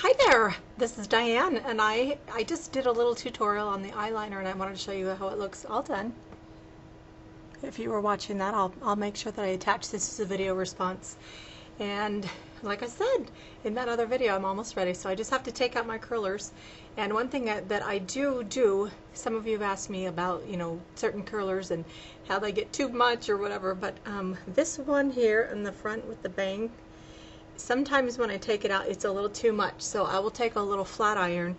Hi there, this is Diane, and I just did a little tutorial on the eyeliner, and I wanted to show you how it looks all done. If you were watching that, I'll make sure that I attach this as a video response. And like I said in that other video, I'm almost ready, so I just have to take out my curlers. And one thing that I do, some of you have asked me about, certain curlers and how they get too much or whatever, but this one here in the front with the bang, sometimes when I take it out, it's a little too much. So I will take a little flat iron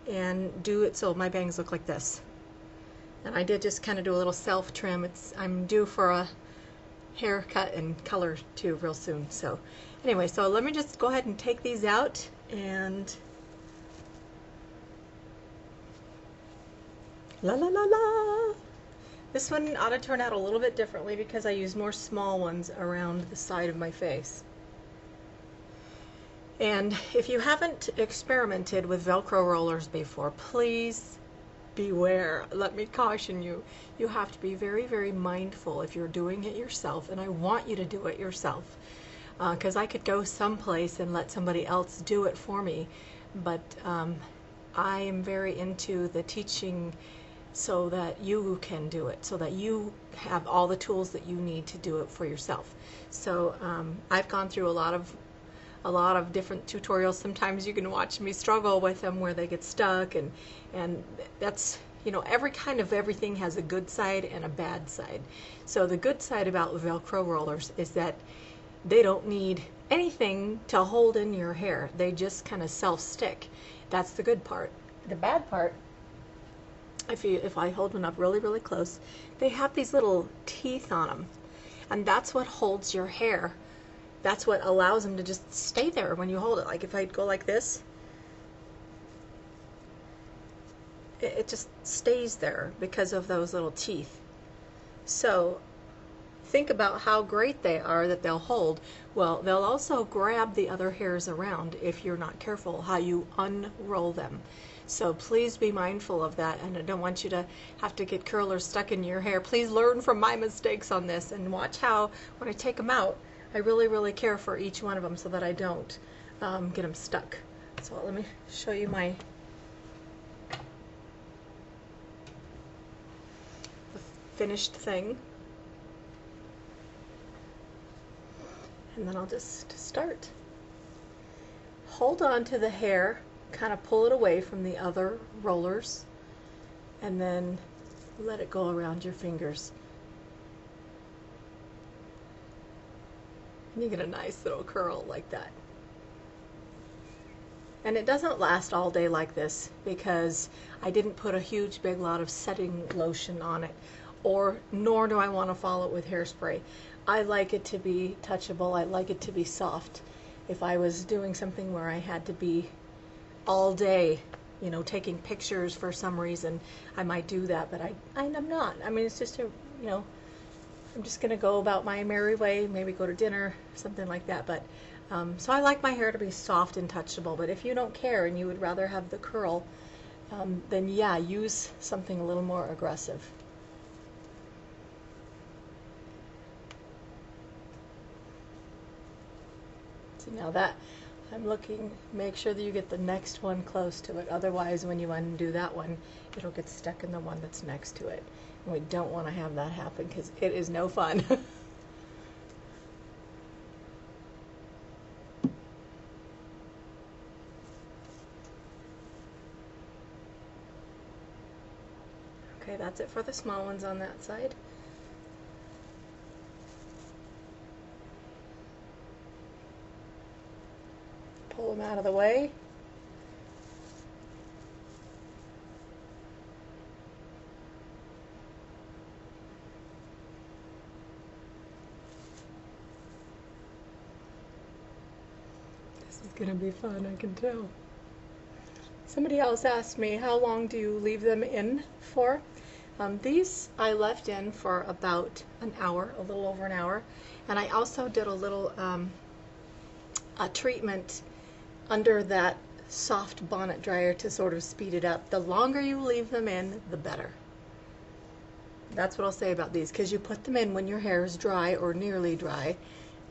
and do it so my bangs look like this. And I did just kind of do a little self trim. I'm due for a haircut and color too real soon. So anyway, so let me just go ahead and take these out, and la la la la. This one ought to turn out a little bit differently because I use more small ones around the side of my face. And if you haven't experimented with Velcro rollers before, please beware. Let me caution you. You have to be very, very mindful if you're doing it yourself, and I want you to do it yourself. Because I could go someplace and let somebody else do it for me, but I am very into the teaching so that you can do it, so that you have all the tools that you need to do it for yourself. So I've gone through a lot of different tutorials. Sometimes you can watch me struggle with them where they get stuck, and that's, every kind of everything has a good side and a bad side. So the good side about Velcro rollers is that they don't need anything to hold in your hair. They just kind of self-stick. That's the good part. The bad part, if I hold one up really, really close, they have these little teeth on them, and that's what holds your hair. That's what allows them to just stay there when you hold it. Like if I go like this, it just stays there because of those little teeth. So think about how great they are that they'll hold. Well, they'll also grab the other hairs around if you're not careful how you unroll them. So please be mindful of that, and I don't want you to have to get curlers stuck in your hair. Please learn from my mistakes on this and watch how when I take them out, I really, really care for each one of them so that I don't get them stuck. So let me show you my finished thing. And then I'll just start. Hold on to the hair, kind of pull it away from the other rollers, and then let it go around your fingers. And you get a nice little curl like that. And it doesn't last all day like this because I didn't put a huge big lot of setting lotion on it, nor do I want to follow it with hairspray. I like it to be touchable. I like it to be soft. If I was doing something where I had to be all day, taking pictures for some reason, I might do that, but I'm not. I mean, it's just I'm just going to go about my merry way, maybe go to dinner, something like that. But so I like my hair to be soft and touchable. But if you don't care and you would rather have the curl, then yeah, use something a little more aggressive. So now that I'm looking, make sure that you get the next one close to it. Otherwise, when you undo that one, it'll get stuck in the one that's next to it. And we don't want to have that happen because it is no fun. Okay, that's it for the small ones on that side. Pull them out of the way. This is gonna be fun, I can tell. Somebody else asked me, how long do you leave them in for? These I left in for about an hour, a little over an hour. And I also did a little a treatment under that soft bonnet dryer to sort of speed it up. The longer you leave them in, the better. That's what I'll say about these, because you put them in when your hair is dry or nearly dry,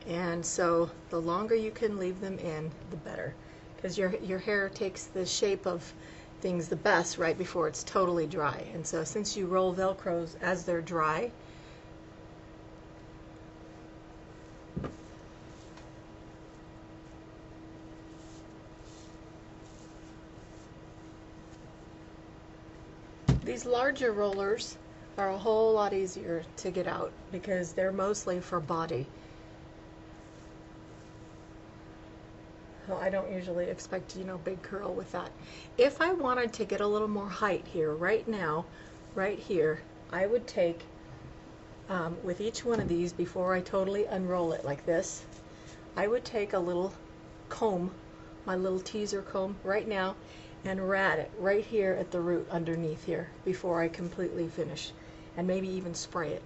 and so the longer you can leave them in, the better. because your hair takes the shape of things the best right before it's totally dry. And so since you roll Velcros as they're dry, these larger rollers are a whole lot easier to get out because they're mostly for body. So I don't usually expect, you know, big curl with that. If I wanted to get a little more height here, right now, right here, I would take, with each one of these, before I totally unroll it like this, I would take a little comb, my little teaser comb right now, and rat it right here at the root underneath here before I completely finish, and maybe even spray it.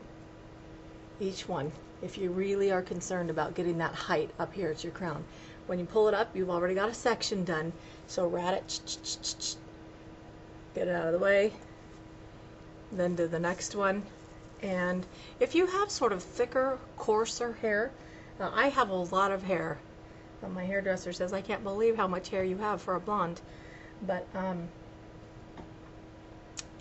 Each one, if you really are concerned about getting that height up here at your crown. When you pull it up, you've already got a section done, so rat it, get it out of the way, then do the next one. And if you have sort of thicker, coarser hair, I have a lot of hair. My hairdresser says, I can't believe how much hair you have for a blonde. But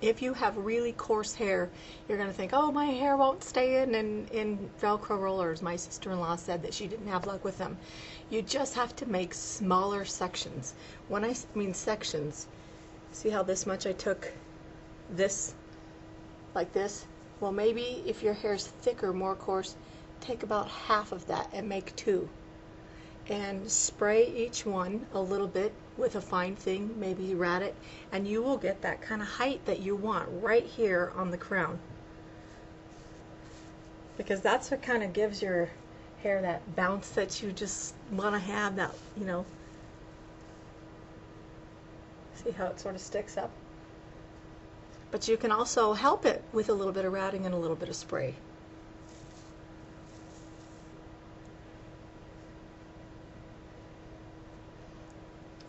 if you have really coarse hair, you're going to think, oh, my hair won't stay in Velcro rollers. My sister-in-law said that she didn't have luck with them. You just have to make smaller sections. When I mean sections, see how this much I took this, like this? Well, maybe if your hair's thicker, more coarse, take about half of that and make two. And spray each one a little bit with a fine thing, maybe rat it, and you will get that kind of height that you want right here on the crown. Because that's what kind of gives your hair that bounce that you just want to have, that, you know. See how it sort of sticks up? But you can also help it with a little bit of ratting and a little bit of spray.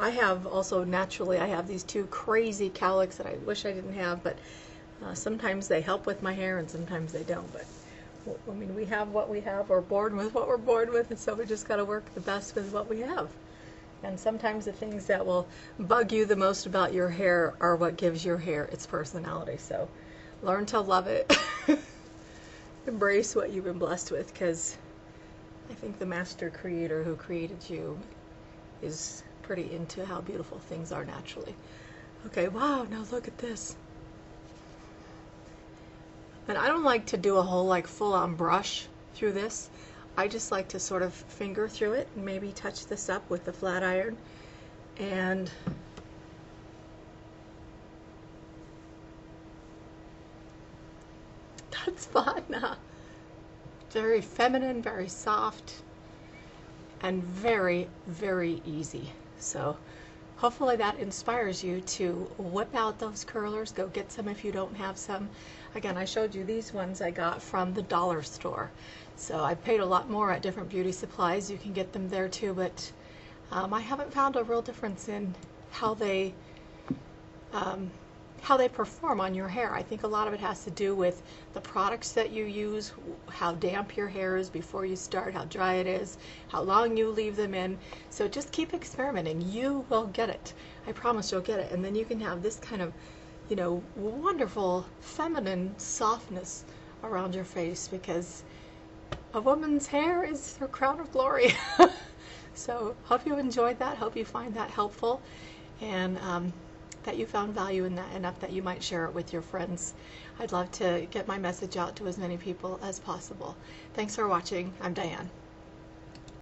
I have also, naturally, I have these two crazy cowlicks that I wish I didn't have, but sometimes they help with my hair and sometimes they don't. But I mean, we have what we have, we're born with what we're born with, and so we just got to work the best with what we have. And sometimes the things that will bug you the most about your hair are what gives your hair its personality. So learn to love it. Embrace what you've been blessed with, because I think the master creator who created you is pretty into how beautiful things are naturally. Okay, wow, now look at this. And I don't like to do a whole like full-on brush through this. I just like to sort of finger through it and maybe touch this up with the flat iron. And that's fun. Very feminine, very soft, and very, very easy. So hopefully that inspires you to whip out those curlers. Go get some if you don't have some. Again, I showed you these ones I got from the dollar store. So I paid a lot more at different beauty supplies. You can get them there too, but I haven't found a real difference in how they perform on your hair. I think a lot of it has to do with the products that you use, how damp your hair is before you start, how dry it is, how long you leave them in. So just keep experimenting. You will get it. I promise you'll get it. And then you can have this kind of, you know, wonderful feminine softness around your face, because a woman's hair is her crown of glory. So hope you enjoyed that. Hope you find that helpful, and that you found value in that enough that you might share it with your friends. I'd love to get my message out to as many people as possible. Thanks for watching. I'm Diane.